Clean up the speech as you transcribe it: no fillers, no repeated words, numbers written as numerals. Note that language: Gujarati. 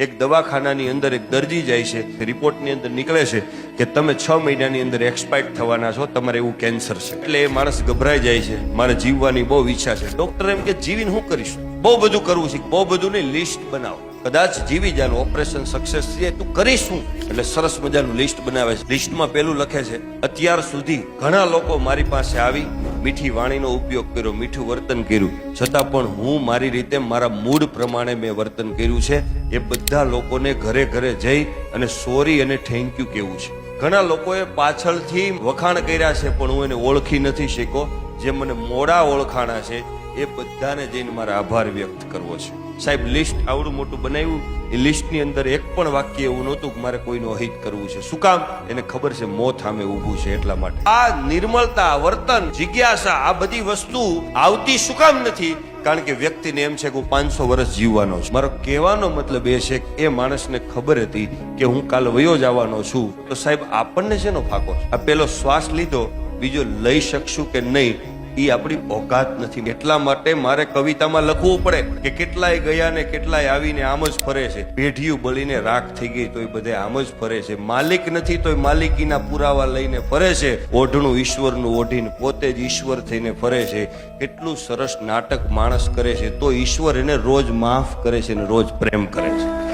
એક દવાખાનાની અંદર એક દર્દી જાય છે, રિપોર્ટની અંદર નીકળે છે કે તમે 6 મહિનાની અંદર એક્સપાયર થવાના છો, તમારે એવું કેન્સર છે. એટલે એ માણસ ગભરાઈ જાય છે, મારે જીવવાની બહુ ઈચ્છા છે. ડોક્ટર એમ કે જીવીને શું કરીશું? બહુ બધું કરવું છે. બહુ બધું નહીં, લિસ્ટ બનાવો, કદાચ જીવી જાનું, ઓપરેશન સક્સેસ થાય તું કરીશું. એટલે સરસ મજાનું લિસ્ટ બનાવે છે. લિસ્ટમાં પેલું લખે છે, અત્યાર સુધી ઘણા લોકો મારી પાસે આવી મીઠી વાણીનો ઉપયોગ કર્યો, મીઠું વર્તન કર્યું, છતાં પણ હું મારી રીતે મારા મૂડ પ્રમાણે મેં વર્તન કર્યું છે. એ બધા લોકોને ઘરે ઘરે જઈ અને સોરી અને થેન્ક યુ કહેવું છે. ઘણા લોકોએ પાછળથી વખાણ કર્યા છે પણ હું એને ઓળખી નથી શક્યો. જે મને મોડા ઓળખાણા છે એ બધાને જઈને મારે આભાર વ્યક્ત કરવો છે. સાહેબ, લિસ્ટ આવડું મોટું બનાવ્યું, એ લિસ્ટની અંદર એક પણ વાક્ય એવું નહોતું કે મારે કોઈનું અહિત કરવું છે. શું કામ? એને ખબર છે મોત સામે ઊભું છે, એટલા માટે. આ નિર્મળતા, વર્તન, જિજ્ઞાસા, આ બધી વસ્તુ આવતી શું કામ નથી? કારણ કે વ્યક્તિને એમ છે કે હું 500 વર્ષ જીવવાનો છું. મારો કહેવાનો મતલબ એ છે કે એ માણસને ખબર હતી કે હું કાલ વયો જવાનો છું. તો સાહેબ, આપણને શેનો ફાકો છે? આ પેલો શ્વાસ લીધો, બીજો લઈ શકશું કે નહીં એ આપણી ઓકાત નથી. એટલા માટે મારે કવિતામાં લખવું પડે કે કેટલાય ગયા ને કેટલાય આવીને આમ જ ફરે છે. પેઢીયું બળીને રાખ થઈ ગઈ તોય બધે આમ જ ફરે છે. માલિક નથી તોય માલિકીના પુરાવા લઈને ફરે છે. ઓઢણું ઈશ્વરનું ઓઢીને પોતે જ ઈશ્વર થઈને ફરે છે. કેટલું સરસ નાટક માણસ કરે છે તો ઈશ્વર એને રોજ માફ કરે છે ને રોજ પ્રેમ કરે છે.